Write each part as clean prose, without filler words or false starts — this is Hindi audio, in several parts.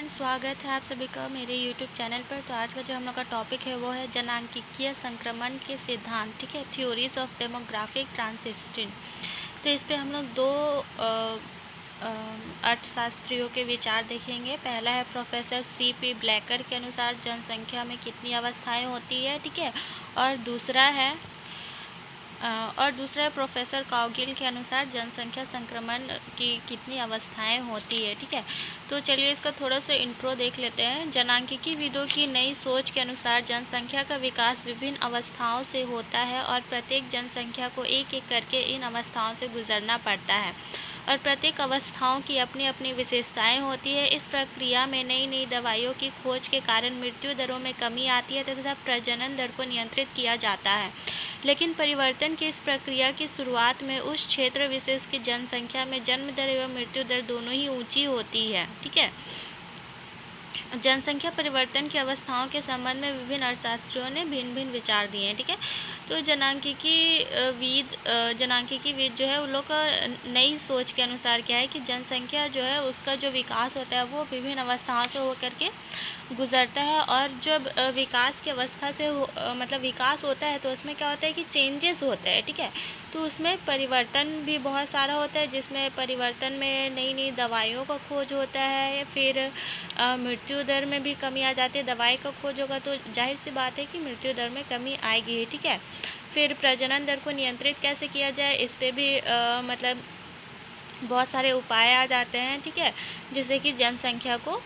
फ्रेंड्स, स्वागत है आप सभी का मेरे यूट्यूब चैनल पर। तो आज का जो हम लोग का टॉपिक है वो है जनांकीय संक्रमण के सिद्धांत। ठीक है, थ्योरीज ऑफ डेमोग्राफिक ट्रांसिशन। तो इस पे हम लोग दो अर्थशास्त्रियों के विचार देखेंगे। पहला है प्रोफेसर C.P. ब्लैकर के अनुसार जनसंख्या में कितनी अवस्थाएं होती है। ठीक है, और दूसरा है प्रोफेसर काउगिल के अनुसार जनसंख्या संक्रमण की कितनी अवस्थाएं होती है। ठीक है, तो चलिए इसका थोड़ा सा इंट्रो देख लेते हैं। जनांकीय विदों की नई सोच के अनुसार जनसंख्या का विकास विभिन्न अवस्थाओं से होता है और प्रत्येक जनसंख्या को एक एक करके इन अवस्थाओं से गुजरना पड़ता है और प्रत्येक अवस्थाओं की अपनी अपनी विशेषताएं होती है। इस प्रक्रिया में नई नई दवाइयों की खोज के कारण मृत्यु दरों में कमी आती है तथा प्रजनन दर को नियंत्रित किया जाता है। लेकिन परिवर्तन की इस प्रक्रिया की शुरुआत में उस क्षेत्र विशेष की जनसंख्या में जन्म दर एवं मृत्यु दर दोनों ही ऊंची होती है। ठीक है, जनसंख्या परिवर्तन की अवस्थाओं के संबंध में विभिन्न अर्थशास्त्रियों ने भिन्न भिन्न विचार दिए हैं। ठीक है, तो जनांकीय विद जो है उन लोग का नई सोच के अनुसार क्या है कि जनसंख्या जो है उसका जो विकास होता है वो विभिन्न अवस्थाओं से होकर के गुजरता है। और जब विकास की अवस्था से मतलब विकास होता है तो उसमें क्या होता है कि चेंजेस होते हैं। ठीक है, तो उसमें परिवर्तन भी बहुत सारा होता है, जिसमें परिवर्तन में नई नई दवाइयों का खोज होता है। फिर मृत्यु दर में भी कमी आ जाती है। दवाई का खोज होगा तो जाहिर सी बात है कि मृत्यु दर में कमी आएगी। ठीक है, फिर प्रजनन दर को नियंत्रित कैसे किया जाए इस पे भी मतलब बहुत सारे उपाय आ जाते हैं। ठीक है, जिससे कि जनसंख्या को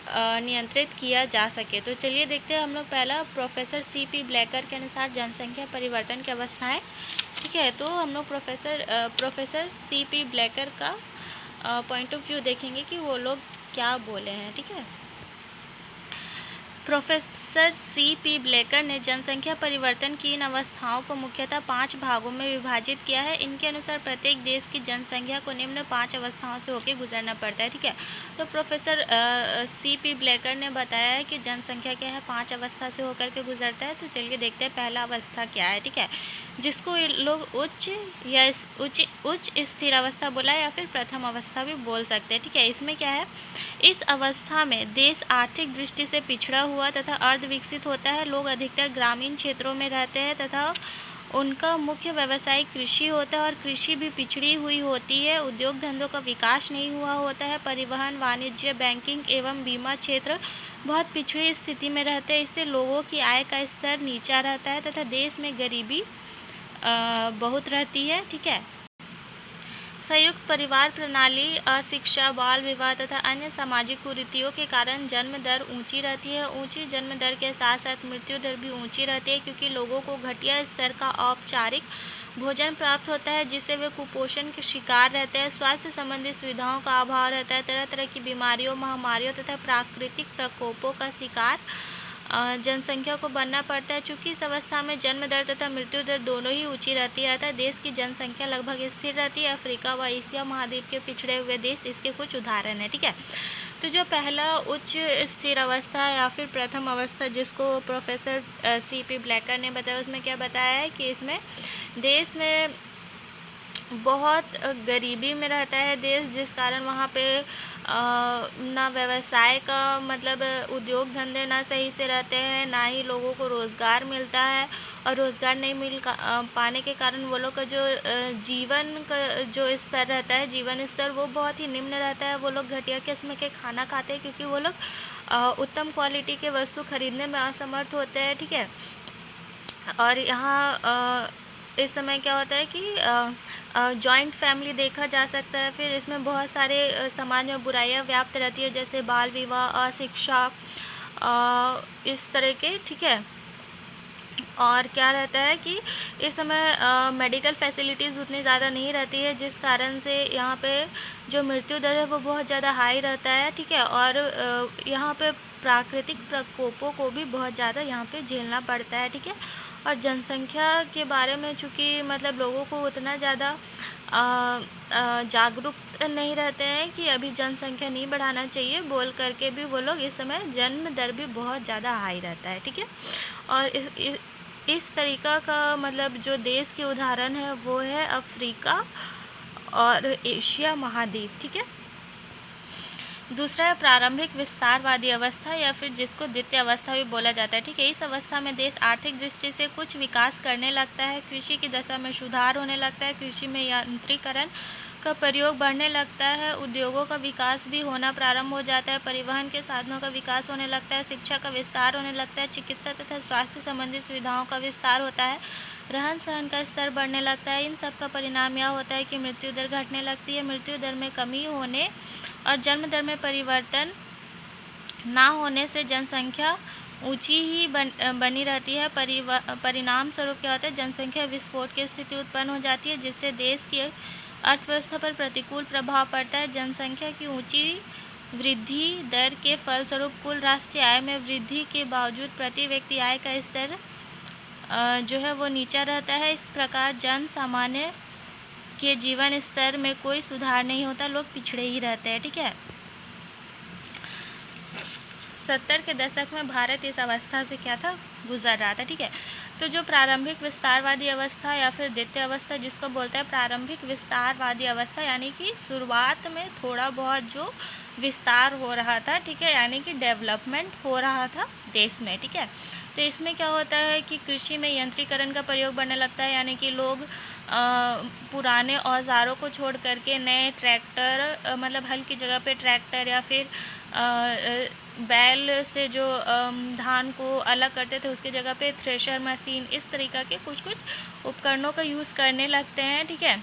नियंत्रित किया जा सके। तो चलिए देखते हैं हम लोग पहला प्रोफेसर C.P. ब्लैकर के अनुसार जनसंख्या परिवर्तन की अवस्थाएं। ठीक है, तो हम लोग प्रोफेसर C.P. ब्लैकर का पॉइंट ऑफ व्यू देखेंगे कि वो लोग क्या बोले हैं। ठीक है, प्रोफेसर C.P. ब्लैकर ने जनसंख्या परिवर्तन की इन अवस्थाओं को मुख्यतः 5 भागों में विभाजित किया है। इनके अनुसार प्रत्येक देश की जनसंख्या को निम्न 5 अवस्थाओं से होकर गुजरना पड़ता है। ठीक है, तो प्रोफेसर C.P. ब्लैकर ने बताया है कि जनसंख्या क्या है 5 अवस्था से होकर के गुजरता है। तो चलिए देखते हैं पहला अवस्था क्या है। ठीक है, जिसको लोग उच्च स्थिर अवस्था बोला है या फिर प्रथम अवस्था भी बोल सकते हैं। ठीक है, इसमें क्या है, इस अवस्था में देश आर्थिक दृष्टि से पिछड़ा हुआ तथा अर्ध विकसित होता है। लोग अधिकतर ग्रामीण क्षेत्रों में रहते हैं तथा उनका मुख्य व्यवसाय कृषि होता है और कृषि भी पिछड़ी हुई होती है। उद्योग धंधों का विकास नहीं हुआ होता है। परिवहन, वाणिज्य, बैंकिंग एवं बीमा क्षेत्र बहुत पिछड़ी स्थिति में रहते हैं। इससे लोगों की आय का स्तर नीचा रहता है तथा देश में गरीबी बहुत रहती है। ठीक है, संयुक्त परिवार प्रणाली, अशिक्षा, बाल विवाह तथा अन्य सामाजिक कुरीतियों के कारण जन्म दर ऊंची रहती है। ऊंची जन्म दर के साथ साथ मृत्यु दर भी ऊंची रहती है, क्योंकि लोगों को घटिया स्तर का औपचारिक भोजन प्राप्त होता है, जिससे वे कुपोषण के शिकार रहते हैं। स्वास्थ्य संबंधी सुविधाओं का अभाव रहता है। तरह तरह की बीमारियों, महामारियों तथा प्राकृतिक प्रकोपों का शिकार जनसंख्या को बनना पड़ता है। चूँकि इस अवस्था में जन्म दर तथा मृत्यु दर दोनों ही ऊंची रहती है। देश की जनसंख्या लगभग स्थिर रहती है। अफ्रीका व एशिया महाद्वीप के पिछड़े हुए देश इसके कुछ उदाहरण हैं। ठीक है, तो जो पहला उच्च स्थिर अवस्था या फिर प्रथम अवस्था जिसको प्रोफेसर C.P. ब्लैकर ने बताया, उसमें क्या बताया है कि इसमें देश में बहुत गरीबी में रहता है देश, जिस कारण वहाँ पे ना व्यवसाय का मतलब उद्योग धंधे ना सही से रहते हैं, ना ही लोगों को रोज़गार मिलता है। और रोज़गार नहीं पाने के कारण वो लोग का जो जीवन का जो स्तर रहता है, जीवन स्तर वो बहुत ही निम्न रहता है। वो लोग घटिया किस्म के खाना खाते हैं, क्योंकि वो लोग उत्तम क्वालिटी के वस्तु खरीदने में असमर्थ होते हैं। ठीक है, और यहाँ इस समय क्या होता है कि जॉइंट फैमिली देखा जा सकता है। फिर इसमें बहुत सारे समाज में बुराइयां व्याप्त रहती है, जैसे बाल विवाह, अशिक्षा, इस तरह के। ठीक है, और क्या रहता है कि इस समय मेडिकल फैसिलिटीज़ उतनी ज़्यादा नहीं रहती है, जिस कारण से यहाँ पे जो मृत्यु दर है वो बहुत ज़्यादा हाई रहता है। ठीक है, और यहाँ पे प्राकृतिक प्रकोपों को भी बहुत ज़्यादा यहाँ पे झेलना पड़ता है। ठीक है, और जनसंख्या के बारे में चूँकि मतलब लोगों को उतना ज़्यादा जागरूक नहीं रहते हैं कि अभी जनसंख्या नहीं बढ़ाना चाहिए बोल करके भी वो लोग इस समय जन्म दर भी बहुत ज़्यादा हाई रहता है। ठीक है, और इस तरीका का मतलब जो देश के उदाहरण है वो है अफ्रीका और एशिया महाद्वीप। ठीक है, दूसरा है प्रारंभिक विस्तारवादी अवस्था या फिर जिसको द्वितीय अवस्था भी बोला जाता है, ठीक है। इस अवस्था में देश आर्थिक दृष्टि से कुछ विकास करने लगता है, कृषि की दशा में सुधार होने लगता है, कृषि में यांत्रिकरण का प्रयोग बढ़ने लगता है, उद्योगों का विकास भी होना प्रारंभ हो जाता है, परिवहन के साधनों का विकास होने लगता है, शिक्षा का विस्तार होने लगता है, चिकित्सा तथा स्वास्थ्य संबंधी सुविधाओं का विस्तार होता है, रहन सहन का स्तर बढ़ने लगता है। इन सब का परिणाम यह होता है कि मृत्यु दर घटने लगती है। मृत्यु दर में कमी होने और जन्म दर में परिवर्तन ना होने से जनसंख्या ऊंची ही बनी रहती है। परिणाम स्वरूप क्या होता है, जनसंख्या विस्फोट की स्थिति उत्पन्न हो जाती है, जिससे देश की अर्थव्यवस्था पर प्रतिकूल प्रभाव पड़ता है। जनसंख्या की ऊंची वृद्धि दर के फलस्वरूप कुल राष्ट्रीय आय में वृद्धि के बावजूद प्रति व्यक्ति आय का स्तर जो है वो नीचा रहता है। इस प्रकार जन सामान्य के जीवन स्तर में कोई सुधार नहीं होता, लोग पिछड़े ही रहते हैं, ठीक है। 70 के दशक में भारत इस अवस्था से क्या था, गुजर रहा था, ठीक है। तो जो प्रारंभिक विस्तारवादी अवस्था या फिर द्वितीय अवस्था जिसको बोलते हैं प्रारंभिक विस्तारवादी अवस्था, यानी कि शुरुआत में थोड़ा बहुत जो विस्तार हो रहा था, ठीक है, यानी कि डेवलपमेंट हो रहा था देश में, ठीक है। तो इसमें क्या होता है कि कृषि में यंत्रीकरण का प्रयोग बढ़ने लगता है, यानी कि लोग पुराने औजारों को छोड़ करके नए ट्रैक्टर मतलब हल की जगह पे ट्रैक्टर या फिर बैल से जो धान को अलग करते थे उसकी जगह पे थ्रेशर मशीन, इस तरीक़ा के कुछ कुछ उपकरणों का यूज़ करने लगते हैं, ठीक है।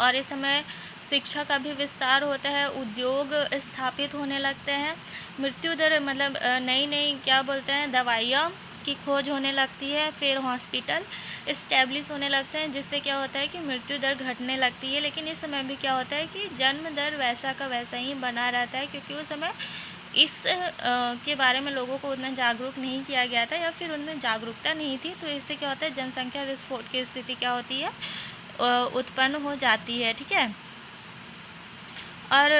और इस समय शिक्षा का भी विस्तार होता है, उद्योग स्थापित होने लगते हैं, मृत्यु दर मतलब नई नई क्या बोलते हैं दवाइयाँ की खोज होने लगती है, फिर हॉस्पिटल इस्टेब्लिश होने लगते हैं, जिससे क्या होता है कि मृत्यु दर घटने लगती है। लेकिन इस समय भी क्या होता है कि जन्म दर वैसा का वैसा ही बना रहता है, क्योंकि उस समय इस के बारे में लोगों को उतना जागरूक नहीं किया गया था या फिर उनमें जागरूकता नहीं थी। तो इससे क्या होता है जनसंख्या विस्फोट की स्थिति क्या होती है, उत्पन्न हो जाती है, ठीक है। और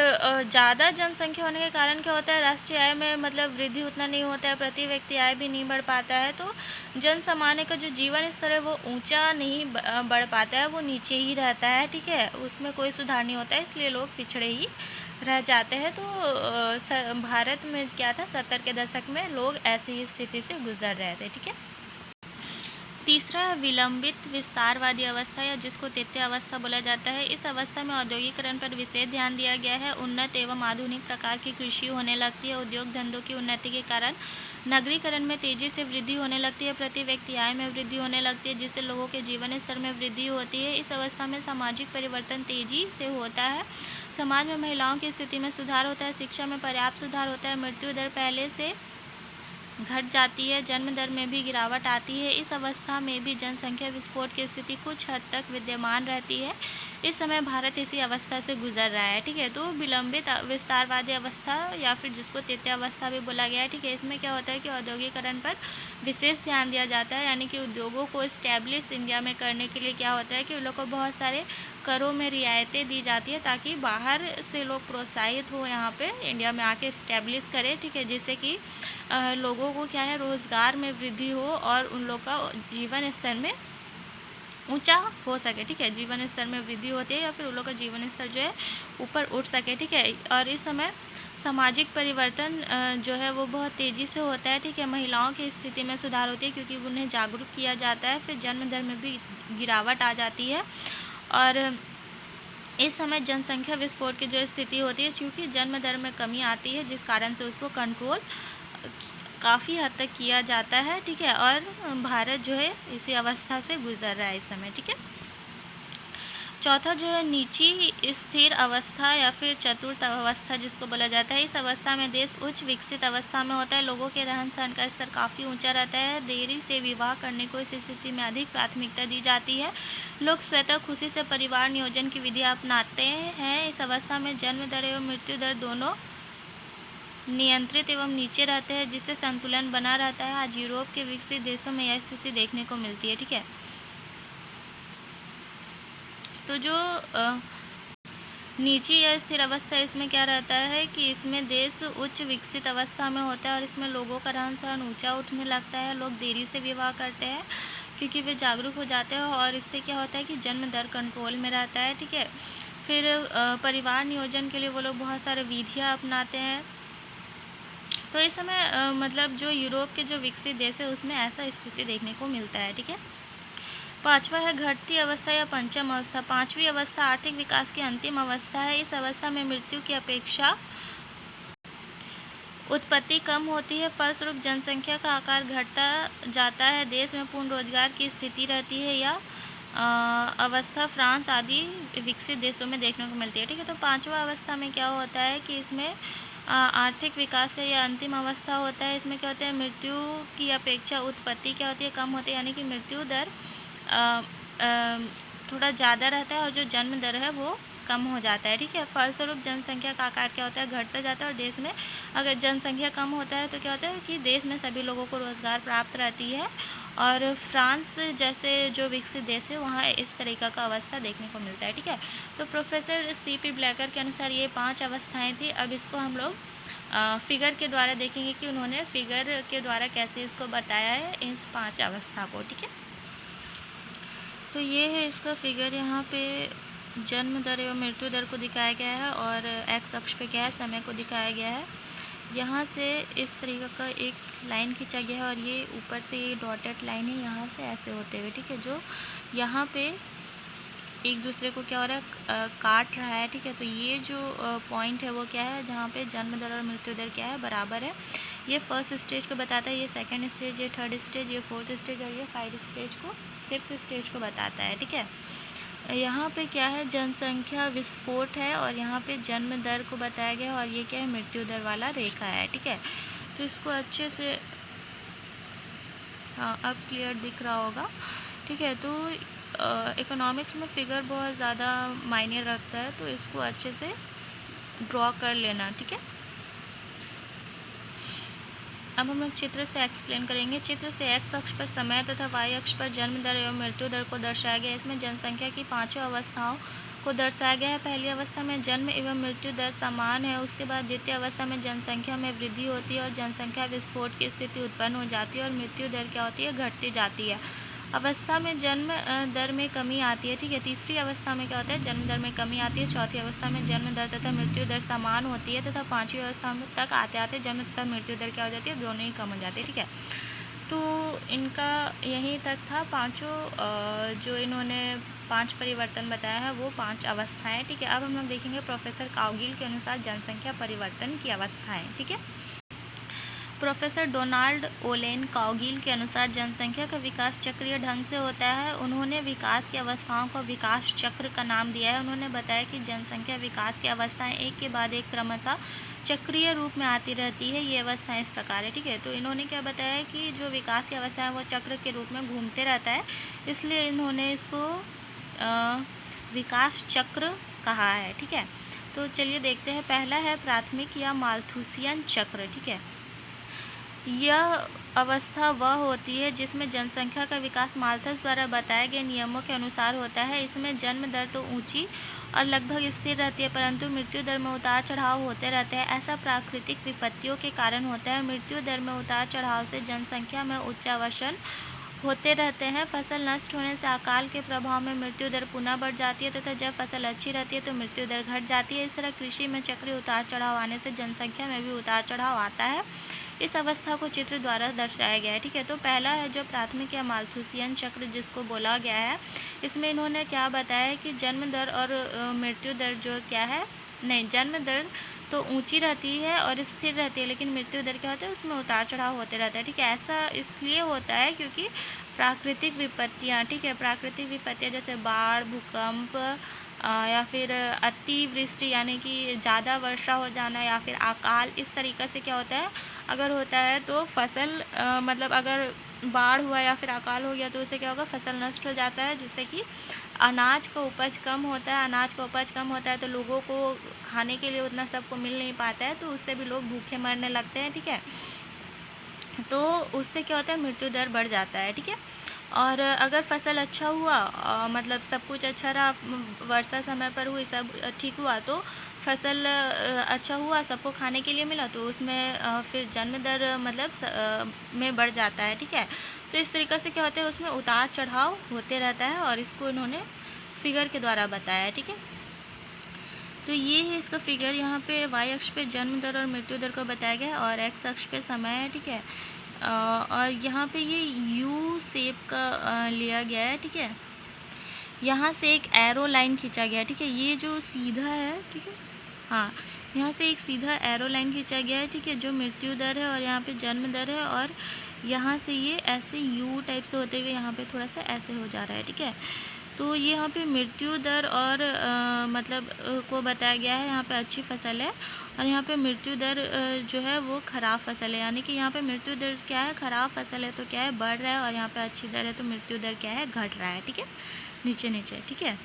ज़्यादा जनसंख्या होने के कारण क्या होता है, राष्ट्रीय आय में मतलब वृद्धि उतना नहीं होता है, प्रति व्यक्ति आय भी नहीं बढ़ पाता है। तो जन सामान्य का जो जीवन स्तर है वो ऊंचा नहीं बढ़ पाता है, वो नीचे ही रहता है, ठीक है, उसमें कोई सुधार नहीं होता है, इसलिए लोग पिछड़े ही रह जाते हैं। तो भारत में क्या था, 70 के दशक में लोग ऐसी ही स्थिति से गुजर रहे थे, ठीक है। तीसरा विलंबित विस्तारवादी अवस्था या जिसको तृतीय अवस्था बोला जाता है। इस अवस्था में औद्योगिकरण पर विशेष ध्यान दिया गया है, उन्नत एवं आधुनिक प्रकार की कृषि होने लगती है, उद्योग धंधों की उन्नति के कारण नगरीकरण में तेजी से वृद्धि होने लगती है, प्रति व्यक्ति आय में वृद्धि होने लगती है, जिससे लोगों के जीवन स्तर में वृद्धि होती है। इस अवस्था में सामाजिक परिवर्तन तेजी से होता है, समाज में महिलाओं की स्थिति में सुधार होता है, शिक्षा में पर्याप्त सुधार होता है, मृत्यु दर पहले से घट जाती है, जन्म दर में भी गिरावट आती है। इस अवस्था में भी जनसंख्या विस्फोट की स्थिति कुछ हद तक विद्यमान रहती है। इस समय भारत इसी अवस्था से गुजर रहा है, ठीक है। तो विलंबित विस्तारवादी अवस्था या फिर जिसको तृतीय अवस्था भी बोला गया है, ठीक है। इसमें क्या होता है कि औद्योगिकरण पर विशेष ध्यान दिया जाता है, यानी कि उद्योगों को इस्टेब्लिश इंडिया में करने के लिए क्या होता है कि उन लोग को बहुत सारे करों में रियायतें दी जाती है, ताकि बाहर से लोग प्रोत्साहित हो यहाँ पे इंडिया में आके इस्टेब्लिश करें, ठीक है, जिससे कि लोगों को क्या है रोज़गार में वृद्धि हो और उन लोग का जीवन स्तर में ऊंचा हो सके, ठीक है, जीवन स्तर में वृद्धि होती है या फिर उन लोग का जीवन स्तर जो है ऊपर उठ सके, ठीक है। और इस समय सामाजिक परिवर्तन जो है वो बहुत तेज़ी से होता है, ठीक है। महिलाओं की स्थिति में सुधार होती है क्योंकि उन्हें जागरूक किया जाता है, फिर जन्म दर में भी गिरावट आ जाती है। और इस समय जनसंख्या विस्फोट की जो स्थिति होती है, क्योंकि जन्म दर में कमी आती है, जिस कारण से उसको कंट्रोल काफ़ी हद तक किया जाता है, ठीक है। और भारत जो है इसी अवस्था से गुजर रहा है इस समय, ठीक है। चौथा जो है नीची स्थिर अवस्था या फिर चतुर्थ अवस्था जिसको बोला जाता है। इस अवस्था में देश उच्च विकसित अवस्था में होता है, लोगों के रहन सहन का स्तर काफ़ी ऊंचा रहता है, देरी से विवाह करने को इस स्थिति में अधिक प्राथमिकता दी जाती है, लोग स्वतः खुशी से परिवार नियोजन की विधि अपनाते हैं। इस अवस्था में जन्म दर एवं मृत्यु दर दोनों नियंत्रित एवं नीचे रहते हैं, जिससे संतुलन बना रहता है। आज यूरोप के विकसित देशों में यह स्थिति देखने को मिलती है, ठीक है। तो जो नीची या स्थिर अवस्था, इसमें क्या रहता है कि इसमें देश उच्च विकसित अवस्था में होता है और इसमें लोगों का रहन सहन ऊँचा उठने लगता है, लोग देरी से विवाह करते हैं क्योंकि वे जागरूक हो जाते हैं और इससे क्या होता है कि जन्म दर कंट्रोल में रहता है, ठीक है। फिर परिवार नियोजन के लिए वो लोग बहुत सारे विधियाँ अपनाते हैं। तो इस समय मतलब जो यूरोप के जो विकसित देश है उसमें ऐसा स्थिति देखने को मिलता है। ठीक है, पाँचवा है घटती अवस्था या पंचम अवस्था। पाँचवीं अवस्था आर्थिक विकास की अंतिम अवस्था है। इस अवस्था में मृत्यु की अपेक्षा उत्पत्ति कम होती है, फलस्वरूप जनसंख्या का आकार घटता जाता है, देश में पूर्ण रोजगार की स्थिति रहती है। या अवस्था फ्रांस आदि विकसित देशों में देखने को मिलती है। ठीक है, तो पाँचवा अवस्था में क्या होता है कि इसमें आर्थिक विकास का यह अंतिम अवस्था होता है। इसमें क्या होता है, मृत्यु की अपेक्षा उत्पत्ति क्या होती है, कम होती है, यानी कि मृत्यु दर थोड़ा ज़्यादा रहता है और जो जन्म दर है वो कम हो जाता है। ठीक है, फलस्वरूप जनसंख्या का आकार क्या होता है, घटता जाता है। और देश में अगर जनसंख्या कम होता है तो क्या होता है कि देश में सभी लोगों को रोज़गार प्राप्त रहती है। और फ्रांस जैसे जो विकसित देश है वहाँ इस तरीक़ा का अवस्था देखने को मिलता है। ठीक है, तो प्रोफेसर C.P. ब्लेकर के अनुसार ये 5 अवस्थाएँ थी। अब इसको हम लोग फिगर के द्वारा देखेंगे कि उन्होंने फिगर के द्वारा कैसे इसको बताया है, इस 5 अवस्था को। ठीक है, तो ये है इसका फिगर। यहाँ पे जन्म दर एवं मृत्यु दर को दिखाया गया है और एक्स अक्ष पे क्या है, समय को दिखाया गया है। यहाँ से इस तरीके का एक लाइन खींचा गया है और ये ऊपर से ये डॉटेड लाइन है, यहाँ से ऐसे होते हुए। ठीक है, जो यहाँ पे एक दूसरे को क्या हो रहा है, काट रहा है। ठीक है, तो ये जो पॉइंट है वो क्या है, जहाँ पे जन्म दर और मृत्यु दर क्या है, बराबर है। ये फर्स्ट स्टेज को बताता है, ये सेकंड स्टेज, ये थर्ड स्टेज, ये फोर्थ स्टेज और ये फिफ्थ स्टेज को बताता है। ठीक है, यहाँ पे क्या है, जनसंख्या विस्फोट है और यहाँ पे जन्म दर को बताया गया है और ये क्या है, मृत्यु दर वाला रेखा है। ठीक है, तो इसको अच्छे से, हाँ अब क्लियर दिख रहा होगा। ठीक है, तो इकोनॉमिक्स में फिगर बहुत ज़्यादा मायने रखता है, तो इसको अच्छे से ड्रॉ कर लेना। ठीक है, अब हम लोग चित्र से एक्सप्लेन करेंगे। चित्र से एक्स अक्ष पर समय तथा वाई अक्ष पर जन्म दर एवं मृत्यु दर को दर्शाया गया है। इसमें जनसंख्या की 5 अवस्थाओं को दर्शाया गया है। पहली अवस्था में जन्म एवं मृत्यु दर समान है। उसके बाद द्वितीय अवस्था में जनसंख्या में वृद्धि होती है और जनसंख्या विस्फोट की स्थिति उत्पन्न हो जाती है और मृत्यु दर क्या होती है, घटती जाती है। अवस्था में जन्म दर में कमी आती है। ठीक है, तीसरी अवस्था में क्या होता है, जन्म दर में कमी आती है। चौथी अवस्था में जन्म दर तथा मृत्यु दर समान होती है तथा पाँचवीं अवस्था में तक आते आते जन्म तथा मृत्यु दर क्या हो जाती है, दोनों ही कम हो जाती है। ठीक है, तो इनका यहीं तक था। पाँचों जो इन्होंने 5 परिवर्तन बताया है वो 5 अवस्थाएँ। ठीक है, अब हम लोग देखेंगे प्रोफेसर काउगिल के अनुसार जनसंख्या परिवर्तन की अवस्थाएँ। ठीक है, प्रोफेसर डोनाल्ड ओलेन काउगिल के अनुसार जनसंख्या का विकास चक्रीय ढंग से होता है। उन्होंने विकास की अवस्थाओं को विकास चक्र का नाम दिया है। उन्होंने बताया कि जनसंख्या विकास की अवस्थाएं एक के बाद एक क्रमशः चक्रीय रूप में आती रहती है। ये अवस्थाएं इस प्रकार है। ठीक है, तो इन्होंने क्या बताया कि जो विकास की अवस्था है वो चक्र के रूप में घूमते रहता है, इसलिए इन्होंने इसको विकास चक्र कहा है। ठीक है, तो चलिए देखते हैं। पहला है प्राथमिक या माल्थुसियन चक्र। ठीक है, यह अवस्था वह होती है जिसमें जनसंख्या का विकास माल्थस द्वारा बताए गए नियमों के अनुसार होता है। इसमें जन्म दर तो ऊंची और लगभग स्थिर रहती है, परंतु मृत्यु दर में उतार चढ़ाव होते रहते हैं। ऐसा प्राकृतिक विपत्तियों के कारण होता है। मृत्यु दर में उतार चढ़ाव से जनसंख्या में उच्चावसन होते रहते हैं। फसल नष्ट होने से अकाल के प्रभाव में मृत्यु दर पुनः बढ़ जाती है तथा जब फसल अच्छी रहती है तो मृत्यु दर घट जाती है। इस तरह कृषि में चक्रीय उतार चढ़ाव आने से जनसंख्या में भी उतार चढ़ाव आता है। इस अवस्था को चित्र द्वारा दर्शाया गया है। ठीक है, तो पहला है जो प्राथमिक या माल्थुसियन चक्र जिसको बोला गया है। इसमें इन्होंने क्या बताया कि जन्म दर और मृत्यु दर जो क्या है, नहीं, जन्म दर तो ऊंची रहती है और स्थिर रहती है, लेकिन मृत्यु दर क्या होता है, उसमें उतार चढ़ाव होते रहता है। ठीक है, ऐसा इसलिए होता है क्योंकि प्राकृतिक विपत्तियाँ, ठीक है, प्राकृतिक विपत्तियाँ जैसे बाढ़, भूकंप या फिर अतिवृष्टि यानी कि ज़्यादा वर्षा हो जाना या फिर अकाल, इस तरीक़े से क्या होता है, अगर होता है तो फसल मतलब अगर बाढ़ हुआ या फिर अकाल हो गया तो उससे क्या होगा, फसल नष्ट हो जाता है, जिससे कि अनाज का उपज कम होता है। अनाज का उपज कम होता है तो लोगों को खाने के लिए उतना सबको मिल नहीं पाता है, तो उससे भी लोग भूखे मरने लगते हैं। ठीक है, तो उससे क्या होता है, मृत्यु दर बढ़ जाता है। ठीक है, और अगर फसल अच्छा हुआ मतलब सब कुछ अच्छा रहा, वर्षा समय पर हुई, सब ठीक हुआ, तो फसल अच्छा हुआ, सबको खाने के लिए मिला, तो उसमें फिर जन्म दर मतलब में बढ़ जाता है। ठीक है, तो इस तरीक़े से क्या होता है, उसमें उतार चढ़ाव होते रहता है और इसको इन्होंने फिगर के द्वारा बताया है। ठीक है, तो ये है इसका फिगर। यहाँ पे वाई अक्ष पे जन्म दर और मृत्यु दर को बताया गया है और एक्स अक्ष पे समय है, ठीक है। और यहाँ पे ये यू शेप का लिया गया है, ठीक है। यहाँ से एक एरो लाइन खींचा गया है, ठीक है। ये जो सीधा है, ठीक है, हाँ, यहाँ से एक सीधा एरो लाइन खींचा गया है, ठीक है, जो मृत्यु दर है और यहाँ पे जन्म दर है। और यहाँ से ये ऐसे यू टाइप से होते हुए यहाँ पे थोड़ा सा ऐसे हो जा रहा है, ठीक है। तो ये यहाँ पे मृत्यु दर और को बताया गया है। यहाँ पे अच्छी फसल है और यहाँ पे मृत्यु दर जो है वो ख़राब फसल है। यानी कि यहाँ पे मृत्यु दर क्या है, ख़राब फसल है तो क्या है, बढ़ रहा है, और यहाँ पे अच्छी दर है तो मृत्यु दर क्या है, घट रहा है, ठीक है, नीचे नीचे, ठीक है।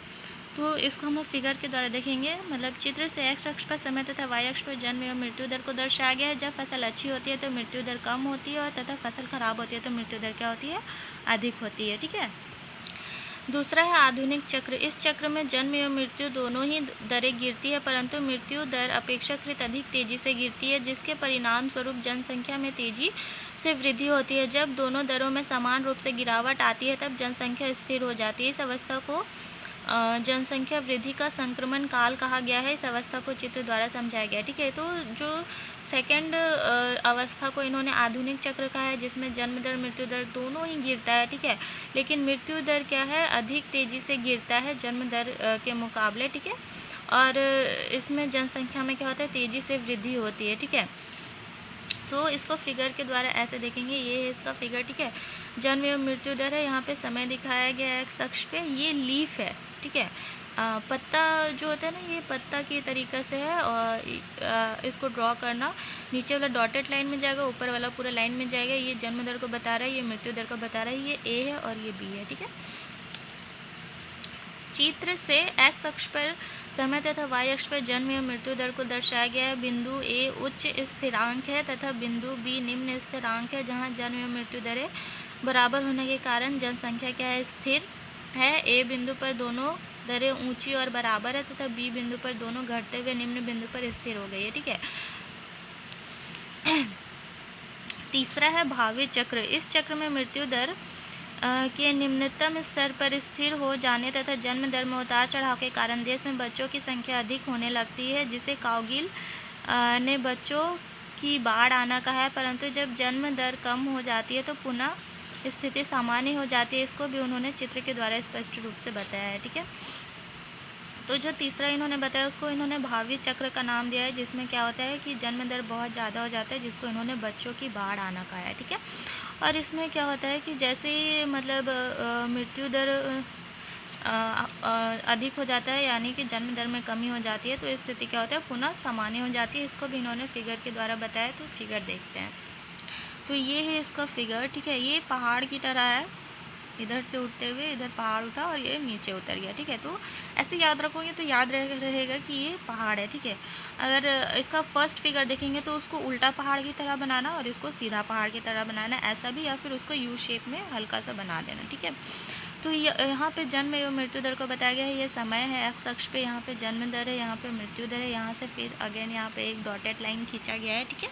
तो इसको हम लोग फिगर के द्वारा देखेंगे। मतलब चित्र से एक्स अक्ष पर समय तथा वाई अक्ष पर जन्म एवं मृत्यु दर को दर्शाया गया है। जब फसल अच्छी होती है तो मृत्यु दर कम होती है और तथा फसल खराब होती है तो मृत्यु दर क्या होती है, अधिक होती है, ठीक है। दूसरा है आधुनिक चक्र। इस चक्र में जन्म एवं मृत्यु दोनों ही दरें गिरती है, परंतु मृत्यु दर अपेक्षाकृत अधिक तेजी से गिरती है, जिसके परिणाम स्वरूप जनसंख्या में तेजी से वृद्धि होती है। जब दोनों दरों में समान रूप से गिरावट आती है तब जनसंख्या स्थिर हो जाती है। इस अवस्था को जनसंख्या वृद्धि का संक्रमण काल कहा गया है। इस अवस्था को चित्र द्वारा समझाया गया है, ठीक है। तो जो सेकंड अवस्था को इन्होंने आधुनिक चक्र कहा है, जिसमें जन्म दर मृत्यु दर दोनों ही गिरता है, ठीक है, लेकिन मृत्यु दर क्या है, अधिक तेज़ी से गिरता है जन्म दर के मुकाबले, ठीक है। और इसमें जनसंख्या में क्या होता है, तेज़ी से वृद्धि होती है, ठीक है। तो इसको फिगर के द्वारा ऐसे देखेंगे, ये है इसका फिगर, ठीक है। जन्म एवं मृत्यु दर है, यहाँ पे समय दिखाया गया है एक्स अक्ष पे। ये लीफ है, ठीक है। पत्ता जो होता है ना, ये पत्ता की तरीक़े से है और इसको ड्रॉ करना। नीचे वाला डॉटेड लाइन में जाएगा, ऊपर वाला पूरा लाइन में जाएगा। ये जन्म दर को बता रहा है, ये मृत्यु दर को बता रहा है। ये ए है और ये बी है, ठीक है। चित्र से एक्स अक्ष पर समय तथा वाई अक्ष पर जन्म एवं मृत्यु दर को दर्शाया गया है। बिंदु ए उच्च स्थिरांक है तथा बिंदु बी निम्न स्थिरांक है, जहाँ जन्म एवं मृत्यु दरें बराबर होने के कारण जनसंख्या क्या है, स्थिर है। ए बिंदु पर दोनों दरें ऊंची और बराबर है तथा बी बिंदु पर दोनों घटते हुए निम्न बिंदु पर स्थिर हो गई है, ठीक है। तीसरा है भावी चक्र। इस चक्र में मृत्यु दर के निम्नतम स्तर पर स्थिर हो जाने तथा जन्म दर में उतार चढ़ाव के कारण देश में बच्चों की संख्या अधिक होने लगती है, जिसे काउगिल ने बच्चों की बाढ़ आना कहा है। परंतु जब जन्म दर कम हो जाती है तो पुनः स्थिति सामान्य हो जाती है। इसको भी उन्होंने चित्र के द्वारा स्पष्ट रूप से बताया है, ठीक है। तो जो तीसरा इन्होंने बताया उसको इन्होंने भावी चक्र का नाम दिया है, जिसमें क्या होता है कि जन्म दर बहुत ज़्यादा हो जाता है, जिसको इन्होंने बच्चों की बाढ़ आना कहा है, ठीक है। और इसमें क्या होता है कि जैसे ही मतलब मृत्यु दर अधिक हो जाता है, यानी कि जन्म दर में कमी हो जाती है, तो स्थिति क्या होता है, पुनः सामान्य हो जाती है। इसको भी इन्होंने फिगर के द्वारा बताया। तो फिगर देखते हैं। तो ये है इसका फिगर, ठीक है। ये पहाड़ की तरह है, इधर से उठते हुए इधर पहाड़ उठा और ये नीचे उतर गया, ठीक है। तो ऐसे याद रखोगे तो याद रहेगा कि ये पहाड़ है, ठीक है। अगर इसका फर्स्ट फिगर देखेंगे तो उसको उल्टा पहाड़ की तरह बनाना और इसको सीधा पहाड़ की तरह बनाना, ऐसा भी, या फिर उसको यू शेप में हल्का सा बना देना, ठीक है। तो यहाँ पे जन्म एवं मृत्यु दर को बताया गया है। ये समय है एक्स अक्ष पे, यहाँ पे जन्म दर है, यहाँ पे मृत्यु दर है। यहाँ से फिर अगेन यहाँ पे एक डॉटेड लाइन खींचा गया है, ठीक है।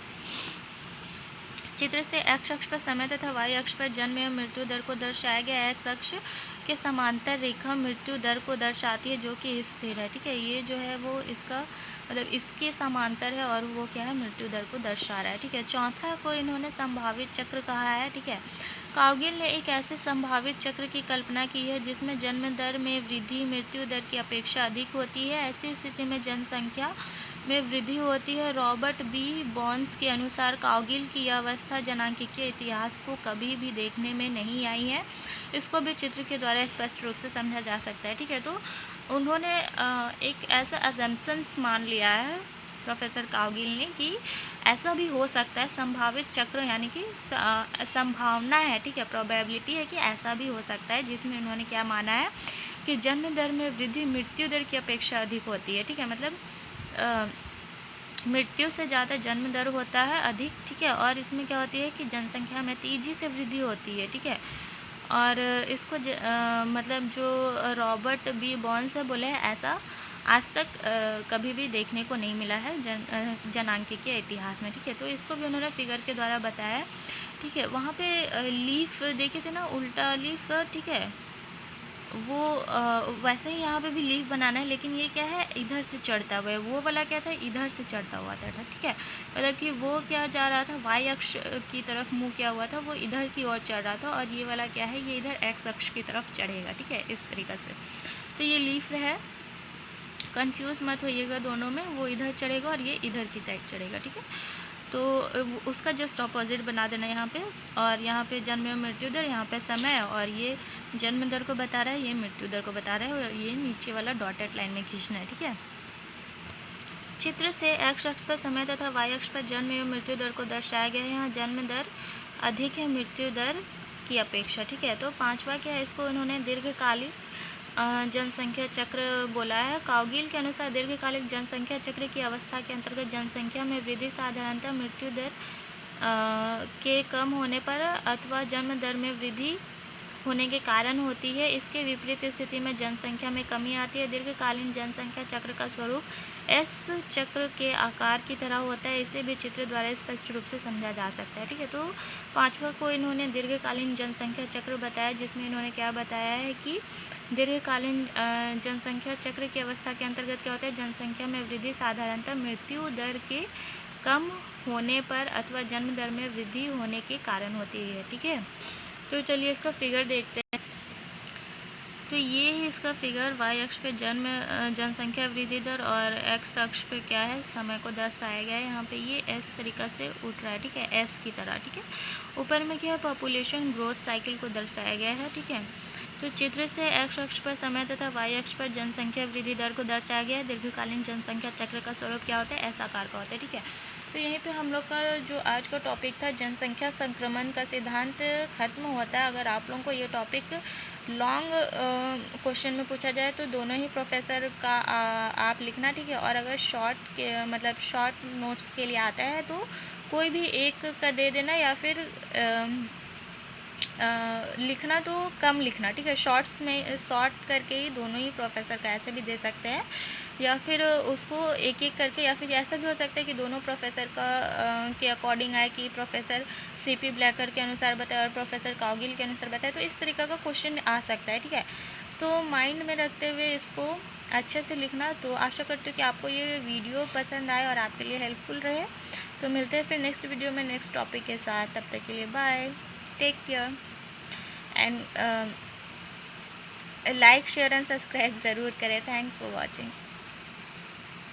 चित्र से एक्स अक्ष पर समय तथा वाई अक्ष पर जन्म एवं मृत्यु दर को दर्शाया गया है। एक्स अक्ष के समांतर रेखा मृत्यु दर को दर्शाती है, जो कि स्थिर है, ठीक है। ये जो है वो इसका मतलब इसके समांतर है और वो क्या है, मृत्यु दर को दर्शा रहा है, ठीक है। चौथा को इन्होंने संभावित चक्र कहा है, ठीक है। काउगिल ने एक ऐसे संभावित चक्र की कल्पना की है जिसमें जन्म दर में वृद्धि मृत्यु दर की अपेक्षा अधिक होती है। ऐसी स्थिति में जनसंख्या में वृद्धि होती है। रॉबर्ट बी बॉन्स के अनुसार काउगिल की यह अवस्था जनांकीय इतिहास को कभी भी देखने में नहीं आई है। इसको भी चित्र के द्वारा स्पष्ट रूप से समझा जा सकता है, ठीक है। तो उन्होंने एक ऐसा अजम्पशंस मान लिया है प्रोफेसर काउगिल ने कि ऐसा भी हो सकता है, संभावित चक्र यानी कि संभावना है, ठीक है, प्रोबेबिलिटी है कि ऐसा भी हो सकता है, जिसमें उन्होंने क्या माना है कि जन्म दर में वृद्धि मृत्यु दर की अपेक्षा अधिक होती है, ठीक है। मतलब मृत्यु से ज़्यादा जन्म दर होता है अधिक, ठीक है। और इसमें क्या होती है कि जनसंख्या में तेज़ी से वृद्धि होती है, ठीक है। और इसको मतलब जो रॉबर्ट बी बॉन्स है बोले हैं ऐसा आज तक कभी भी देखने को नहीं मिला है जनांकीय के इतिहास में, ठीक है। तो इसको भी उन्होंने फिगर के द्वारा बताया, ठीक है। वहाँ पे लीफ देखे थे ना, उल्टा लीफ, ठीक है, वो वैसे ही यहाँ पे भी लीफ बनाना है, लेकिन ये क्या है, इधर से चढ़ता हुआ है। वो वाला क्या था, इधर से चढ़ता हुआ था, ठीक है। मतलब कि वो क्या जा रहा था, वाई अक्ष की तरफ मुँह किया हुआ था, वो इधर की ओर चढ़ रहा था, और ये वाला क्या है, ये इधर एक्स अक्ष की तरफ चढ़ेगा, ठीक है, इस तरीक़े से। तो ये लीफ है, कंफ्यूज मत होइएगा दोनों में, वो इधर चढ़ेगा और ये इधर की साइड चढ़ेगा, ठीक है। तो उसका जस्ट ऑपोजिट बना देना यहाँ पे, और यहाँ पे जन्म एवं मृत्यु दर, यहाँ पे समय, और ये जन्म दर को बता रहा है, ये मृत्यु दर को बता रहा है, और ये नीचे वाला डॉटेड लाइन में खींचना है, ठीक है। चित्र से एक्स अक्ष पर समय तथा वाई अक्ष पर जन्म एवं मृत्यु दर को दर्शाया गया है। यहाँ जन्म दर अधिक है मृत्यु दर की अपेक्षा, ठीक है। तो पांचवा क्या है, इसको उन्होंने दीर्घकालिक जनसंख्या चक्र बोला है। काउगिल के अनुसार दीर्घकालिक जनसंख्या चक्र की अवस्था के अंतर्गत जनसंख्या में वृद्धि साधारणतः मृत्यु दर के कम होने पर अथवा जन्म दर में वृद्धि होने के कारण होती है। इसके विपरीत स्थिति में जनसंख्या में कमी आती है। दीर्घकालीन जनसंख्या चक्र का स्वरूप एस चक्र के आकार की तरह होता है। इसे भी चित्र द्वारा स्पष्ट रूप से समझा जा सकता है, ठीक है। तो पांचवा को इन्होंने दीर्घकालीन जनसंख्या चक्र बताया, जिसमें इन्होंने क्या बताया है कि दीर्घकालीन जनसंख्या चक्र की अवस्था के अंतर्गत क्या होता है, जनसंख्या में वृद्धि साधारणतः मृत्यु दर के कम होने पर अथवा जन्म दर में वृद्धि होने के कारण होती है, ठीक है। तो चलिए इसका फिगर देखते हैं। तो ये है इसका फिगर, वाई अक्ष पे जनसंख्या वृद्धि दर और एक्स अक्ष पे क्या है, समय को दर्शाया गया है। यहाँ पे ये एस तरीक़ा से उठ रहा है, ठीक है, एस की तरह, ठीक है। ऊपर में क्या है, पॉपुलेशन ग्रोथ साइकिल को दर्शाया गया है, ठीक है। तो चित्र से एक्स अक्ष पर समय तथा वाई अक्ष पर जनसंख्या वृद्धि दर को दर्शाया गया है। दीर्घकालीन जनसंख्या चक्र का स्वरूप क्या होता है, एस आकार का होता है, ठीक है। तो यहीं पे हम लोग का जो आज का टॉपिक था, जनसंख्या संक्रमण का सिद्धांत, ख़त्म होता है। अगर आप लोगों को ये टॉपिक लॉन्ग क्वेश्चन में पूछा जाए तो दोनों ही प्रोफेसर का आप लिखना, ठीक है। और अगर शॉर्ट के मतलब शॉर्ट नोट्स के लिए आता है तो कोई भी एक का दे देना, या फिर लिखना तो कम लिखना, ठीक है। शॉर्ट्स में शॉर्ट करके ही दोनों ही प्रोफेसर का ऐसे भी दे सकते हैं, या फिर उसको एक एक करके, या फिर ऐसा भी हो सकता है कि दोनों प्रोफेसर का के अकॉर्डिंग आए कि प्रोफेसर सीपी ब्लैकर के अनुसार बताए और प्रोफेसर काउगिल के अनुसार बताए। तो इस तरीक़े का क्वेश्चन आ सकता है, ठीक है। तो माइंड में रखते हुए इसको अच्छे से लिखना। तो आशा करती हूँ कि आपको ये वीडियो पसंद आए और आपके लिए हेल्पफुल रहे। तो मिलते हैं फिर नेक्स्ट वीडियो में नेक्स्ट टॉपिक के साथ। तब तक के लिए bye, take care, and like share and subscribe ज़रूर करें। Thanks for watching.